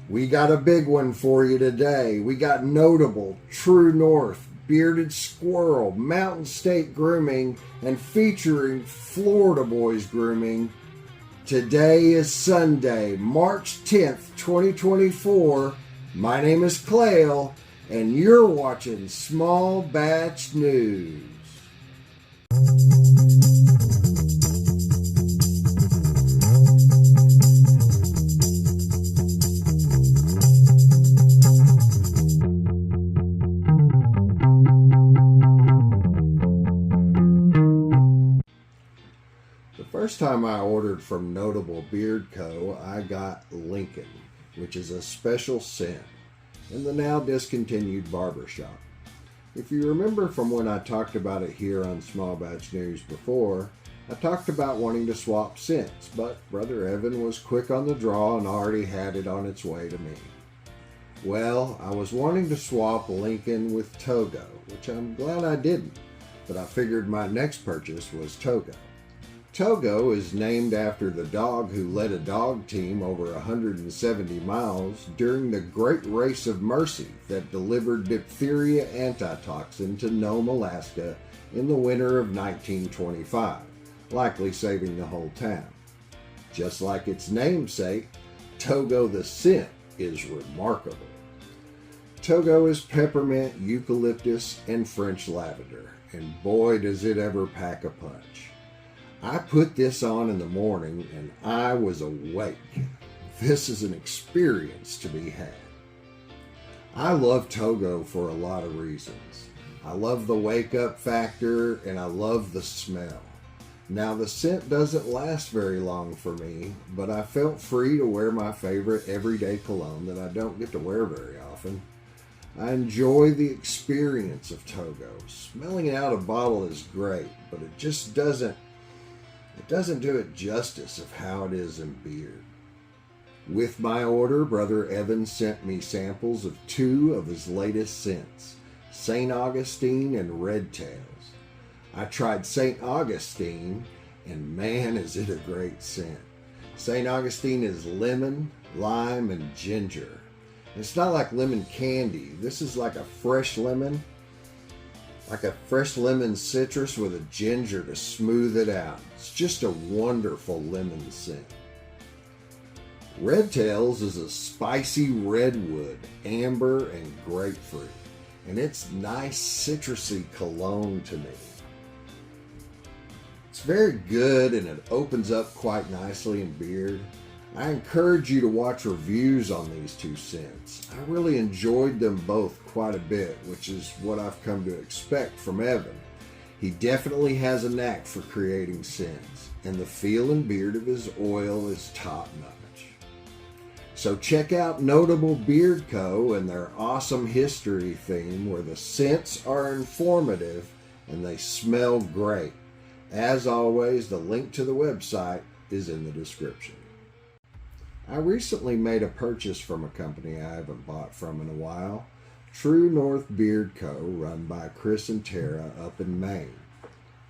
We got a big one for you today. We got Notable, True North, Bearded Squirrel, Mountain State Grooming, and featuring Florida Boyz Grooming. Today is Sunday, March 10th, 2024. My name is Clayle, and you're watching Small Batch News. First time I ordered from Notable Beard Co., I got Lincoln, which is a special scent in the now discontinued barbershop. If you remember from when I talked about it here on Small Batch News before, I talked about wanting to swap scents, but Brother Evan was quick on the draw and already had it on its way to me. Well, I was wanting to swap Lincoln with Togo, which I'm glad I didn't, but I figured my next purchase was Togo. Togo is named after the dog who led a dog team over 170 miles during the Great Race of Mercy that delivered diphtheria antitoxin to Nome, Alaska in the winter of 1925, likely saving the whole town. Just like its namesake, Togo the scent is remarkable. Togo is peppermint, eucalyptus, and French lavender, and boy does it ever pack a punch. I put this on in the morning and I was awake. This is an experience to be had. I love Togo for a lot of reasons. I love the wake up factor and I love the smell. Now the scent doesn't last very long for me, but I felt free to wear my favorite everyday cologne that I don't get to wear very often. I enjoy the experience of Togo. Smelling it out of a bottle is great, but it just doesn't do it justice of how it is in beard. With my order, Brother Evan sent me samples of two of his latest scents, St. Augustine and Red Tails. I tried St. Augustine, and man is it a great scent. St. Augustine is lemon, lime, and ginger. It's not like lemon candy. This is like a fresh lemon citrus with a ginger to smooth it out. It's just a wonderful lemon scent. Red Tails is a spicy redwood, amber, and grapefruit, and it's nice citrusy cologne to me. It's very good and it opens up quite nicely in beard. I encourage you to watch reviews on these two scents. I really enjoyed them both quite a bit, which is what I've come to expect from Evan. He definitely has a knack for creating scents, and the feel and beard of his oil is top notch. So check out Notable Beard Co. and their awesome history theme where the scents are informative and they smell great. As always, the link to the website is in the description. I recently made a purchase from a company I haven't bought from in a while, True North Beard Co., run by Chris and Tara up in Maine.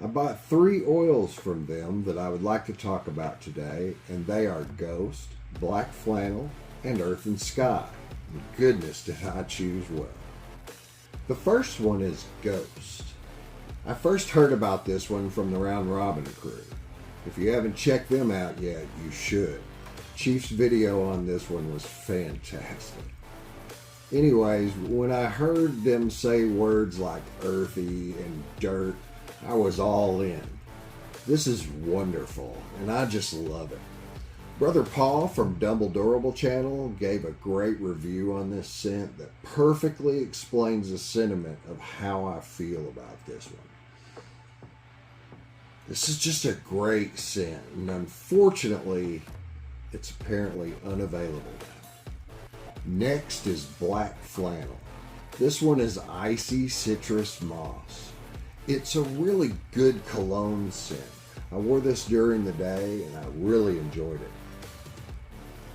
I bought 3 oils from them that I would like to talk about today, and they are Ghost, Black Flannel, and Earth and Sky. And goodness, did I choose well. The first one is Ghost. I first heard about this one from the Round Robin crew. If you haven't checked them out yet, you should. Chief's video on this one was fantastic. Anyways, when I heard them say words like earthy and dirt, I was all in. This is wonderful, and I just love it. Brother Paul from Dumbledorable channel gave a great review on this scent that perfectly explains the sentiment of how I feel about this one. This is just a great scent, and unfortunately, it's apparently unavailable now. Next is Black Flannel. This one is icy citrus moss. It's a really good cologne scent. I wore this during the day and I really enjoyed it.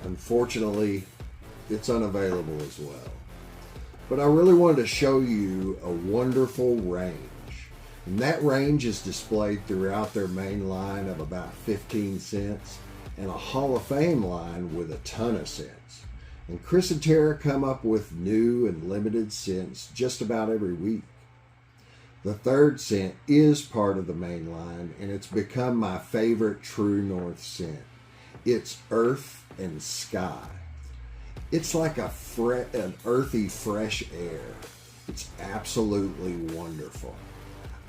Unfortunately, it's unavailable as well. But I really wanted to show you a wonderful range. And that range is displayed throughout their main line of about 15 cents and a Hall of Fame line with a ton of scents. And Chris and Tara come up with new and limited scents just about every week. The third scent is part of the main line, and it's become my favorite True North scent. It's Earth and Sky. It's like an earthy, fresh air. It's absolutely wonderful.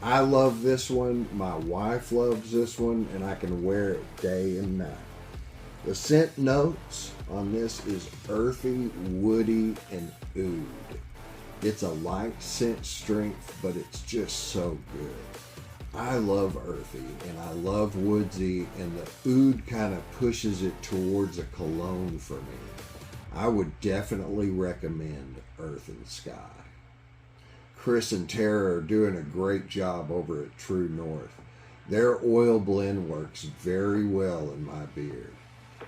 I love this one. My wife loves this one, and I can wear it day and night. The scent notes on this is earthy, woody, and oud. It's a light scent strength, but it's just so good. I love earthy, and I love woodsy, and the oud kind of pushes it towards a cologne for me. I would definitely recommend Earth and Sky. Chris and Tara are doing a great job over at True North. Their oil blend works very well in my beard,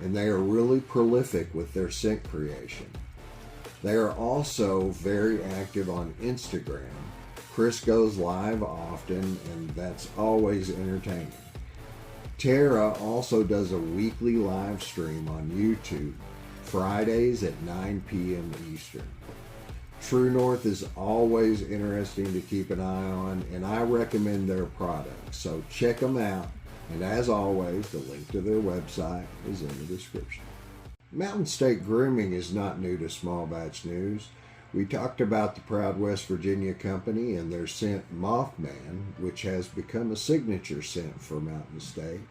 and they are really prolific with their scent creation. They are also very active on Instagram. Chris goes live often, and that's always entertaining. Tara also does a weekly live stream on YouTube, Fridays at 9 p.m. Eastern. True North is always interesting to keep an eye on, and I recommend their products, so check them out. And as always, the link to their website is in the description. Mountain State Grooming is not new to Small Batch News. We talked about the proud West Virginia company and their scent Mothman, which has become a signature scent for Mountain State.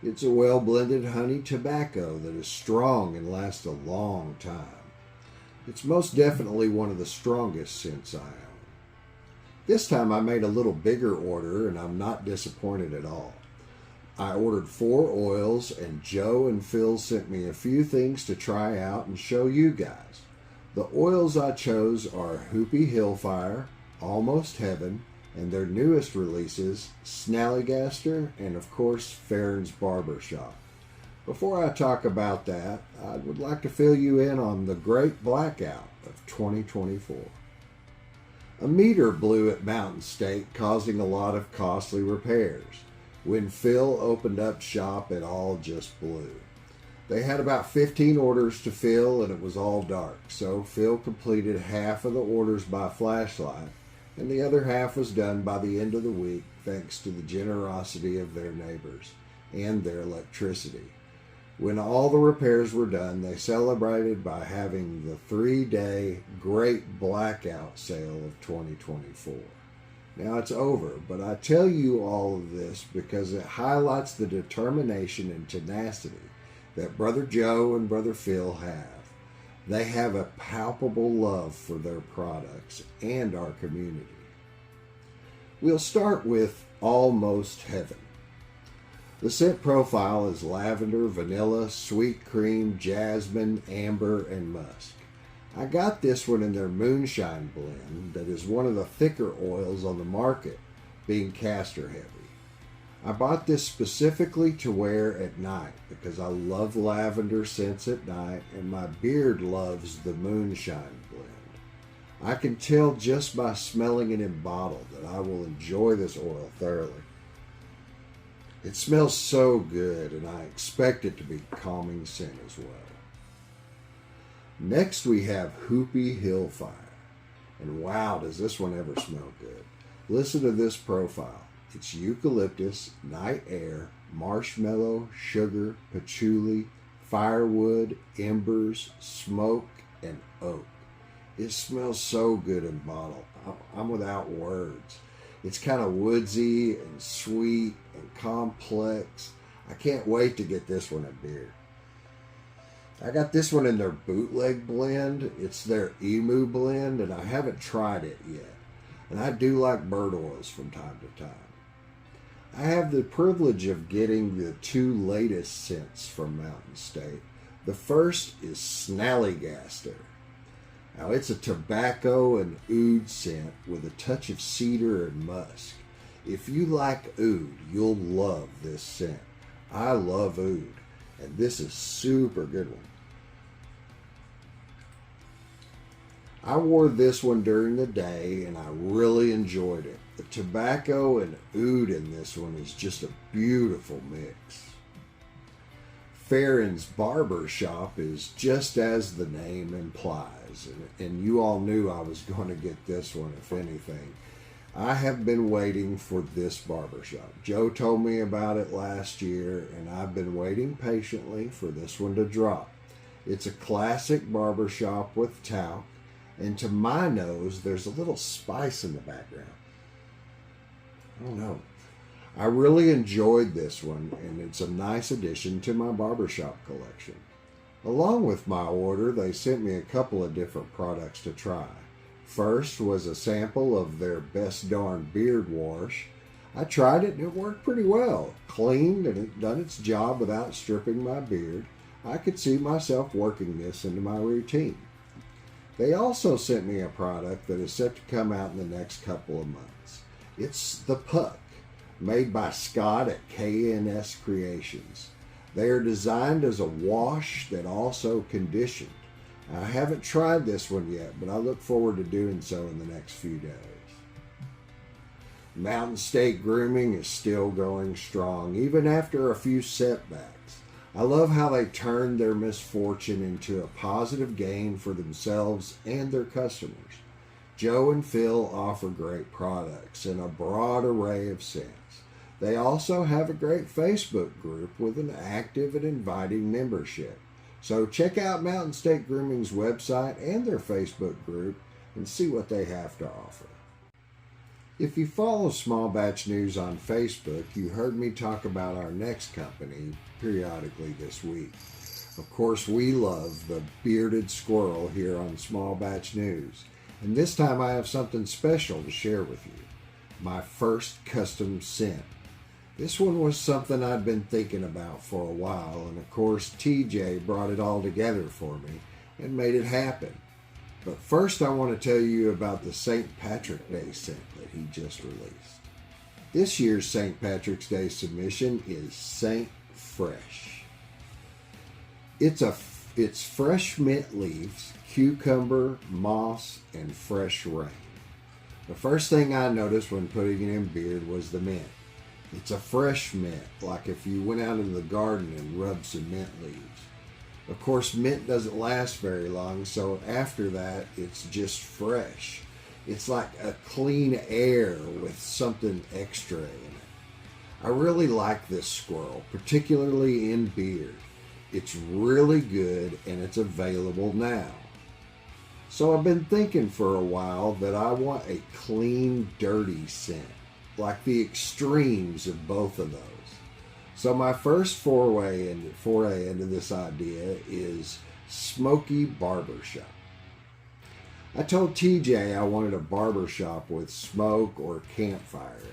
It's a well-blended honey tobacco that is strong and lasts a long time. It's most definitely one of the strongest scents I own. This time I made a little bigger order, and I'm not disappointed at all. I ordered 4 oils, and Joe and Phil sent me a few things to try out and show you guys. The oils I chose are Hoopy Hillfire, Almost Heaven, and their newest releases, Snallygaster, and of course, Farron's Barbershop. Before I talk about that, I would like to fill you in on the great blackout of 2024. A meter blew at Mountain State, causing a lot of costly repairs. When Phil opened up shop, it all just blew. They had about 15 orders to fill, and it was all dark, so Phil completed half of the orders by flashlight, and the other half was done by the end of the week, thanks to the generosity of their neighbors and their electricity. When all the repairs were done, they celebrated by having the 3-day Great Blackout Sale of 2024. Now it's over, but I tell you all of this because it highlights the determination and tenacity that Brother Joe and Brother Phil have. They have a palpable love for their products and our community. We'll start with Almost Heaven. The scent profile is lavender, vanilla, sweet cream, jasmine, amber, and musk. I got this one in their moonshine blend that is one of the thicker oils on the market, being castor heavy. I bought this specifically to wear at night because I love lavender scents at night, and my beard loves the moonshine blend. I can tell just by smelling it in bottle that I will enjoy this oil thoroughly. It smells so good, and I expect it to be a calming scent as well. Next we have Hoopy Hillfire, and wow, does this one ever smell good. Listen to this profile. It's eucalyptus, night air, marshmallow, sugar, patchouli, firewood, embers, smoke, and oak. It smells so good in bottle. I'm without words. It's kind of woodsy and sweet and complex. I can't wait to get this one at Beard. I got this one in their bootleg blend. It's their emu blend, and I haven't tried it yet. And I do like bird oils from time to time. I have the privilege of getting the 2 latest scents from Mountain State. The first is Snallygaster. Now, it's a tobacco and oud scent with a touch of cedar and musk. If you like oud, you'll love this scent. I love oud, and this is a super good one. I wore this one during the day, and I really enjoyed it. The tobacco and oud in this one is just a beautiful mix. Farron's Barber Shop is just as the name implies, and you all knew I was going to get this one, if anything. I have been waiting for this barbershop. Joe told me about it last year, and I've been waiting patiently for this one to drop. It's a classic barbershop with talc, and to my nose, there's a little spice in the background. I don't know. I really enjoyed this one, and it's a nice addition to my barbershop collection. Along with my order, they sent me a couple of different products to try. First was a sample of their Best Darn Beard Wash. I tried it and it worked pretty well. Cleaned and it done its job without stripping my beard. I could see myself working this into my routine. They also sent me a product that is set to come out in the next couple of months. It's the Puck, made by Scott at KNS Creations. They are designed as a wash that also conditioned. I haven't tried this one yet, but I look forward to doing so in the next few days. Mountain State Grooming is still going strong, even after a few setbacks. I love how they turned their misfortune into a positive gain for themselves and their customers. Joe and Phil offer great products and a broad array of scents. They also have a great Facebook group with an active and inviting membership. So check out Mountain State Grooming's website and their Facebook group and see what they have to offer. If you follow Small Batch News on Facebook, you heard me talk about our next company periodically this week. Of course, we love the Bearded Squirrel here on Small Batch News. And this time I have something special to share with you. My first custom scent. This one was something I'd been thinking about for a while, and of course TJ brought it all together for me and made it happen. But first I want to tell you about the St. Patrick's Day scent that he just released. This year's St. Patrick's Day submission is Saint Fresh. It's fresh mint leaves, cucumber, moss, and fresh rain. The first thing I noticed when putting it in beard was the mint. It's a fresh mint, like if you went out into the garden and rubbed some mint leaves. Of course, mint doesn't last very long, so after that, it's just fresh. It's like a clean air with something extra in it. I really like this squirrel, particularly in beard. It's really good and it's available now. So I've been thinking for a while that I want a clean, dirty scent, like the extremes of both of those. So my first foray into this idea is Smoky Barbershop. I told TJ I wanted a barbershop with smoke or campfire in it.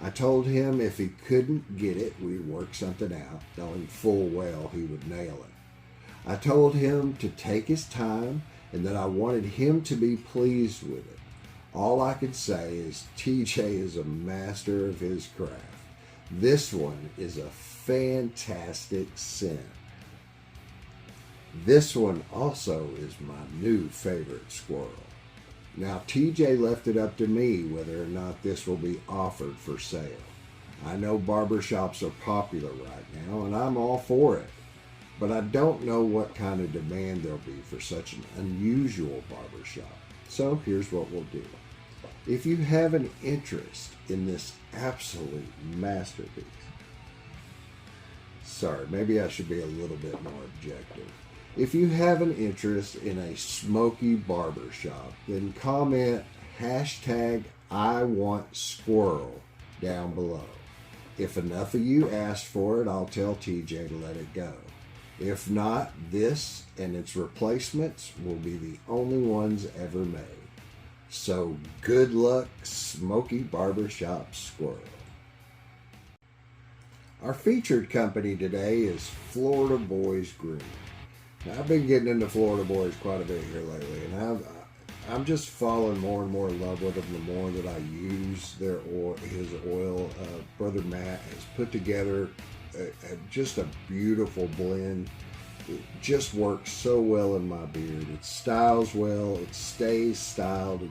I told him if he couldn't get it, we'd work something out, knowing full well he would nail it. I told him to take his time and that I wanted him to be pleased with it. All I could say is TJ is a master of his craft. This one is a fantastic scent. This one also is my new favorite squirrel. Now TJ left it up to me whether or not this will be offered for sale. I know barbershops are popular right now and I'm all for it, but I don't know what kind of demand there'll be for such an unusual barbershop. So here's what we'll do. If you have an interest in this absolute masterpiece, sorry, maybe I should be a little bit more objective. If you have an interest in a smoky barbershop, then comment #IWantSquirrel down below. If enough of you asked for it, I'll tell TJ to let it go. If not, this and its replacements will be the only ones ever made. So good luck, Smoky Barbershop Squirrel. Our featured company today is Florida Boyz Grooming. Now, I've been getting into Florida Boys quite a bit here lately, and I'm just falling more and more in love with them the more that I use their his oil. Brother Matt has put together just a beautiful blend. It just works so well in my beard. It styles well. It stays styled.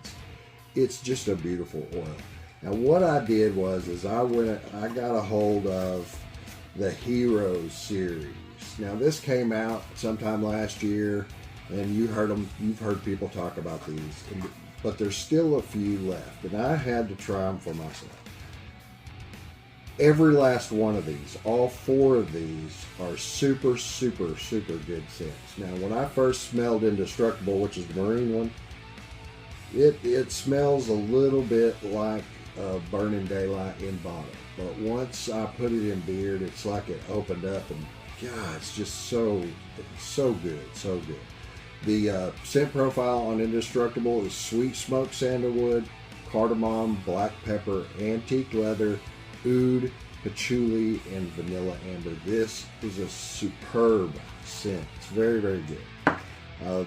It's just a beautiful oil. Now what I did was I got a hold of the Heroes series Ace. Now this came out sometime last year, and you've heard people talk about these, but there's still a few left, and I had to try them for myself. Every last one of these, all 4 of these, are super, super, super good scents. Now, when I first smelled Indestructible, which is the marine one, it smells a little bit like Burning Daylight in bottle. But once I put it in beard, it's like it opened up, and God, it's just so good, so good. The scent profile on Indestructible is sweet smoked sandalwood, cardamom, black pepper, antique leather, oud, patchouli, and vanilla amber. This is a superb scent. It's very, very good.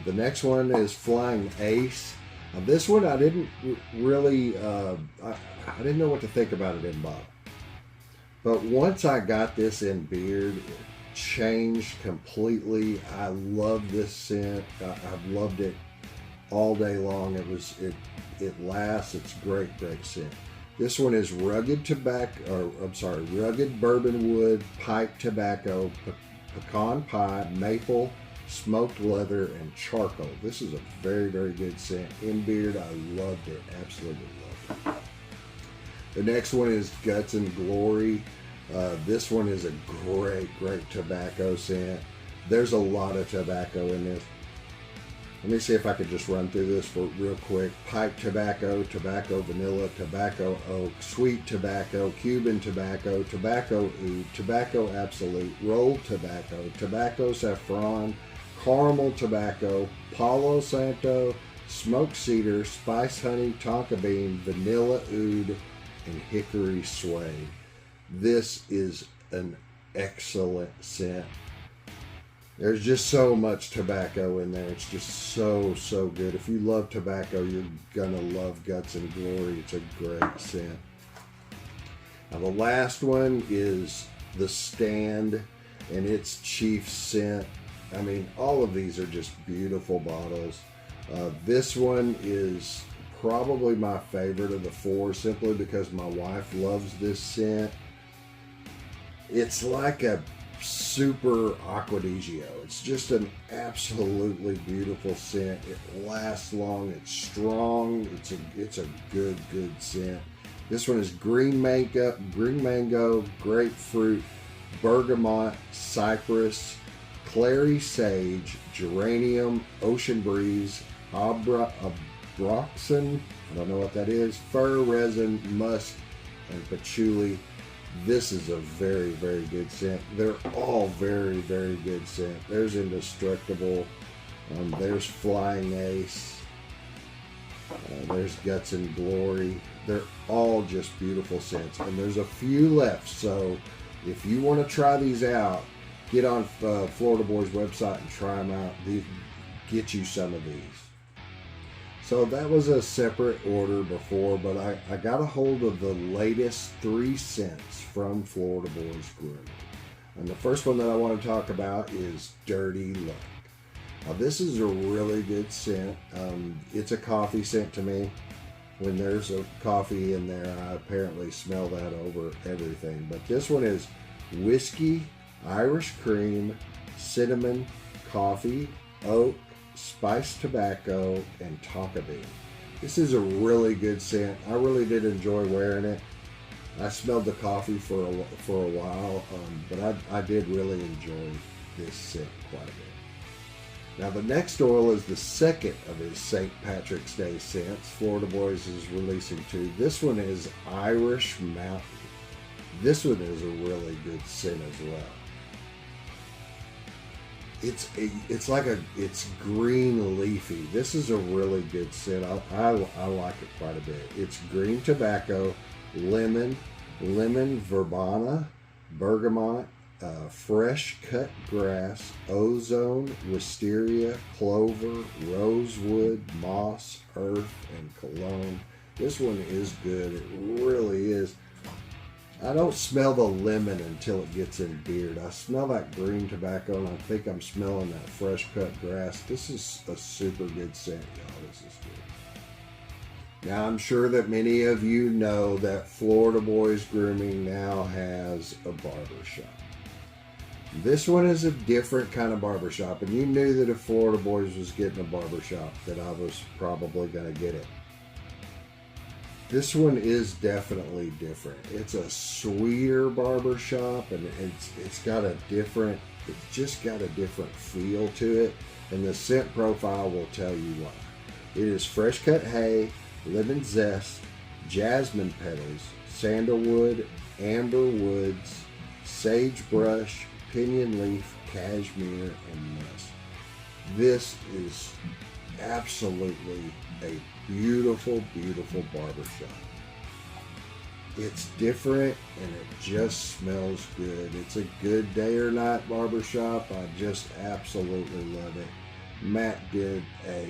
The next one is Flying Ace. This one I didn't really, I didn't know what to think about it in bottle. But once I got this in beard, it changed completely. I love this scent. I've loved it all day long. It lasts. It's great scent. This one is rugged bourbon wood, pipe tobacco, pecan pie, maple, smoked leather, and charcoal. This is a very, very good scent. In beard, I loved it. Absolutely loved it. The next one is Guts and Glory. This one is a great tobacco scent. There's a lot of tobacco in this. Let me see if I could just run through this real quick. Pipe tobacco, tobacco vanilla, tobacco oak, sweet tobacco, Cuban tobacco, tobacco oud, tobacco absolute, rolled tobacco, tobacco saffron, caramel tobacco, Palo Santo, smoked cedar, spice honey, tonka bean, vanilla oud, and hickory suede. This is an excellent scent. There's just so much tobacco in there. It's just so good. If you love tobacco, you're gonna love Guts and Glory. It's a great scent. Now the last one is The Stand, and its chief scent. I mean, all of these are just beautiful bottles. This one is probably my favorite of the 4, simply because my wife loves this scent. It's like a super aquadisio. It's just an absolutely beautiful scent. It lasts long. It's strong. It's a good scent. This one is green mango, grapefruit, bergamot, cypress, clary sage, geranium, ocean breeze, abroxan, I don't know what that is, fir resin, musk, and patchouli. This is a very good scent. They're all very good scent. There's Indestructible. There's Flying Ace. There's Guts and Glory. They're all just beautiful scents. And there's a few left. So if you want to try these out, get on Florida Boyz website and try them out. Get you some of these. So that was a separate order before, but I got a hold of the latest 3 scents from Florida Boyz Grooming. And the first one that I want to talk about is Dirty Luck. Now this is a really good scent. It's a coffee scent to me. When there's a coffee in there, I apparently smell that over everything. But this one is whiskey, Irish cream, cinnamon, coffee, oak, spiced tobacco, and tonka bean. This is a really good scent. I really did enjoy wearing it. I smelled the coffee for a while, but I did really enjoy this scent quite a bit. Now the next oil is the second of his St. Patrick's Day scents. Florida Boyz is releasing 2. This one is Irish Mountain. This one is a really good scent as well. It's green leafy. This is a really good scent. I like it quite a bit. It's green tobacco, lemon verbena, bergamot, fresh cut grass, ozone, wisteria, clover, rosewood, moss, earth, and cologne. This one is good. It really is. I don't smell the lemon until it gets in beard. I smell that green tobacco, and I think I'm smelling that fresh cut grass. This is a super good scent, y'all. This is good. Now, I'm sure that many of you know that Florida Boyz Grooming now has a barber shop. This one is a different kind of barbershop, and you knew that if Florida Boyz was getting a barbershop, that I was probably going to get it. This one is definitely different. It's a sweeter barbershop, and it's just got a different feel to it, and the scent profile will tell you why. It is fresh cut hay, lemon zest, jasmine petals, sandalwood, amber woods, sagebrush, pinyon leaf, cashmere, and musk. This is absolutely a beautiful, beautiful barbershop. It's different and it just smells good. It's a good day or night barbershop. I just absolutely love it. Matt did a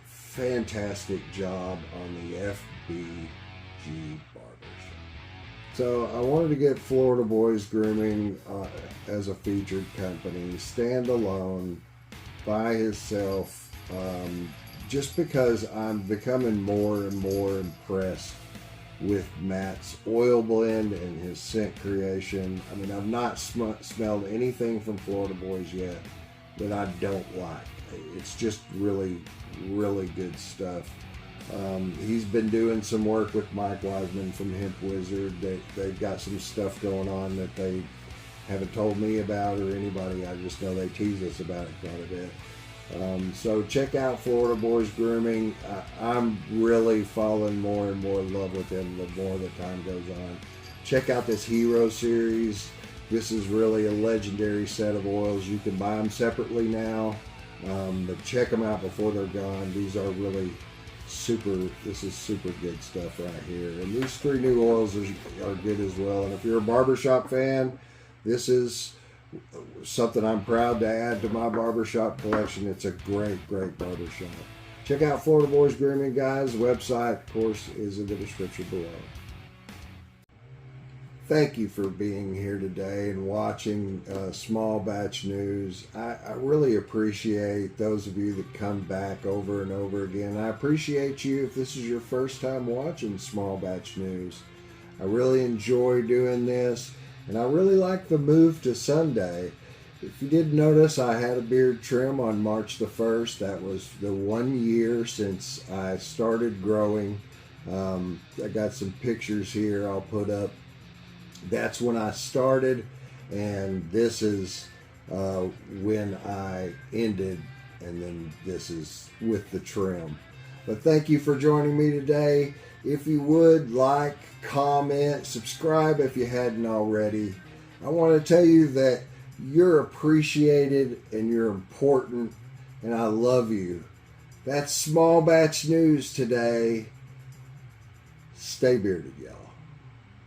fantastic job on the FBG barbershop. So I wanted to get Florida Boyz Grooming as a featured company, standalone, by himself, just because I'm becoming more and more impressed with Matt's oil blend and his scent creation. I mean, I've not smelled anything from Florida Boyz yet that I don't like. It's just really, really good stuff. He's been doing some work with Mike Wiseman from Hemp Wizard. They've got some stuff going on that they haven't told me about or anybody. I just know they tease us about it quite a bit. So check out Florida Boyz Grooming. I'm really falling more and more in love with them the more the time goes on. Check out this Hero series. This is really a legendary set of oils. You can buy them separately now, but check them out before they're gone. These are really this is super good stuff right here. And these 3 new oils are good as well. And if you're a barbershop fan, this is something I'm proud to add to my barbershop collection. It's a great, great barbershop. Check out Florida Boyz Grooming, guys. The website, of course, is in the description below. Thank you for being here today and watching Small Batch News. I really appreciate those of you that come back over and over again. I appreciate you if this is your first time watching Small Batch News. I really enjoy doing this, and I really like the move to Sunday. If you didn't notice, I had a beard trim on March the 1st. That was the 1 year since I started growing. I got some pictures here I'll put up. That's when I started, and this is when I ended, and then this is with the trim. But thank you for joining me today. If you would like, comment, subscribe if you hadn't already. I want to tell you that you're appreciated and you're important, and I love you. That's Small Batch News today. Stay bearded, y'all.